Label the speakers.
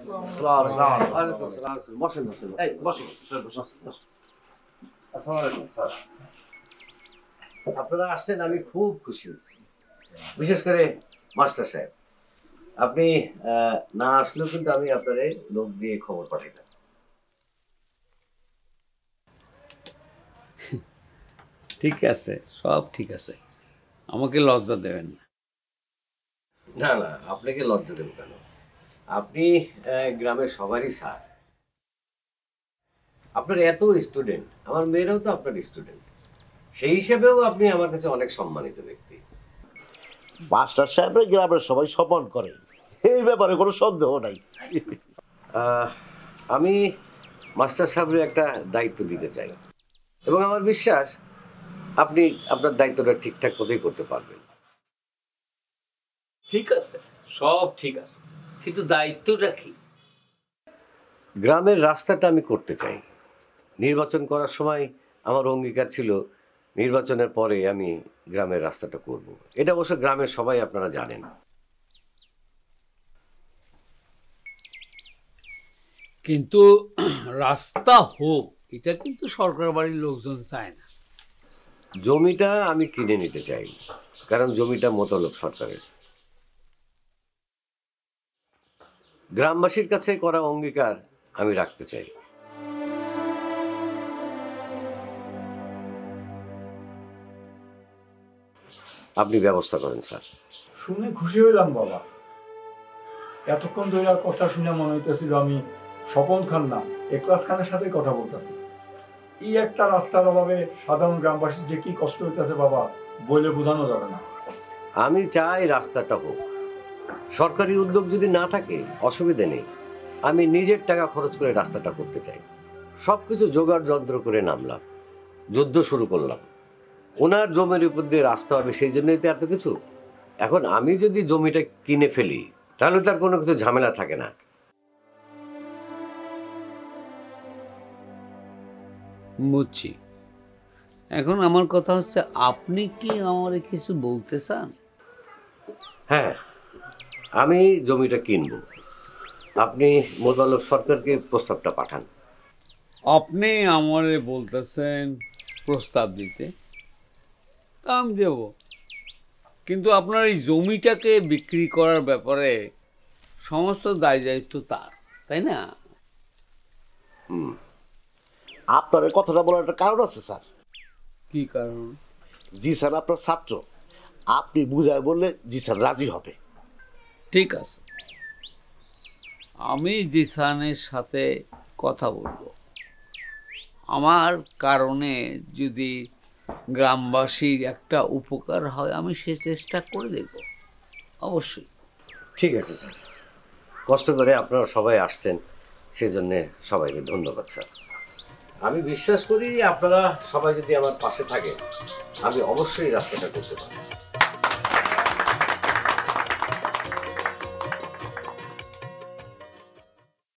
Speaker 1: ওয়ালাইকুম আসসালাম। বসেন বসেন, এই বসেন বসেন। আসসালামু আলাইকুম স্যার। আপনারা আসছেন, আমি খুব খুশি হয়েছি, বিশেষ করে মাস্টার সাহেব। আপনি না আসলেও কিন্তু আমি আপনাদের লোক দিয়ে খবর পাঠাইতাম।
Speaker 2: ঠিক আছে, সব ঠিক আছে, আমাকে লজ্জা দেবেন না।
Speaker 1: না না, আপনাকে লজ্জা দেব কেন? আপনি গ্রামের সবারই স্যার। আপনার এত স্টুডেন্ট, আমার মেয়েরাও তো আপনার স্টুডেন্ট, সেই হিসেবেও আপনি আমার কাছে অনেক সম্মানিত ব্যক্তি।
Speaker 3: মাস্টার সাহেবের গ্রামের সবাই সম্মান করে, এই ব্যাপারে কোনো সন্দেহ নাই।
Speaker 1: আমি মাস্টার সাহেবের একটা দায়িত্ব দিতে চাই, এবং আমার বিশ্বাস আপনি আপনার দায়িত্বটা ঠিকঠাক মতোই করতে পারবেন।
Speaker 2: ঠিক আছে, সব ঠিক আছে, কিন্তু দায়িত্বটা কি?
Speaker 1: গ্রামের রাস্তাটা আমি করতে চাই। নির্বাচন করার সময় আমার অঙ্গীকার ছিল নির্বাচনের পরে আমি গ্রামের রাস্তাটা করব। এটা অবশ্য গ্রামের সবাই আপনারা জানেন।
Speaker 2: কিন্তু রাস্তা হোক, এটা কিন্তু সরকার বাড়ির লোকজন চায় না।
Speaker 1: জমিটা আমি কিনে নিতে চাই, কারণ জমিটা মতলব সরকারের। গ্রামবাসীর কাছে করা অঙ্গীকার আমি রাখতে চাই। আপনি ব্যবস্থা করেন স্যার।
Speaker 4: শুনে খুশি হইলাম বাবা। এতক্ষণ ধরে কথা শুনে মনে হইতেছিল আমি স্বপন খান না একলাস খানের সাথে কথা বলতেছি। এই একটা রাস্তার অভাবে সাধারণ গ্রামবাসীর যে কি কষ্ট হইতেছে বাবা, বলে বোঝানো যাবে না।
Speaker 1: আমি চাই রাস্তাটা হোক। সরকারি উদ্যোগ যদি না থাকে অসুবিধে নেই, আমি নিজের টাকা খরচ করে রাস্তাটা করতে চাই। সব কিছু জোগাড় যন্ত্র করে নামলাম, যুদ্ধ শুরু করলাম। ওনার জমির উপর দিয়ে রাস্তা হবে, সেই জন্যই তো এত কিছু। এখন আমি যদি জমিটা কিনে ফেলি তাহলে তার কোনো কিছু ঝামেলা থাকে না।
Speaker 2: বুঝছি। এখন আমার কথা হচ্ছে, আপনি কি আমার কিছু বলতে চান?
Speaker 1: হ্যাঁ, আমি জমিটা কিনবো। আপনি মোতালেব সরকারকে প্রস্তাবটা পাঠান।
Speaker 2: আপনি আমারে বলতেছেন প্রস্তাব দিতে, আমি দেব, কিন্তু আপনার এই জমিটাকে বিক্রি করার ব্যাপারে সমস্ত দায় দায়িত্ব তার, তাই না?
Speaker 3: আপনার এই কথাটা বলার একটা কারণ আছে স্যার।
Speaker 2: কি কারণ?
Speaker 3: জিসান আপনার ছাত্র, আপনি বুঝায় বললে জিসান রাজি হবে।
Speaker 2: ঠিক আছে, আমি জিসানের সাথে কথা বলবো। আমার কারণে যদি গ্রামবাসীর একটা উপকার হয় আমি সে চেষ্টা করে দেখব, অবশ্যই।
Speaker 1: ঠিক আছে স্যার, কষ্ট করে আপনারা সবাই আসছেন, সেজন্যে সবাইকে ধন্যবাদ স্যার। আমি বিশ্বাস করি আপনারা সবাই যদি আমার পাশে থাকেন আমি অবশ্যই রাস্তাটা করতে পারি।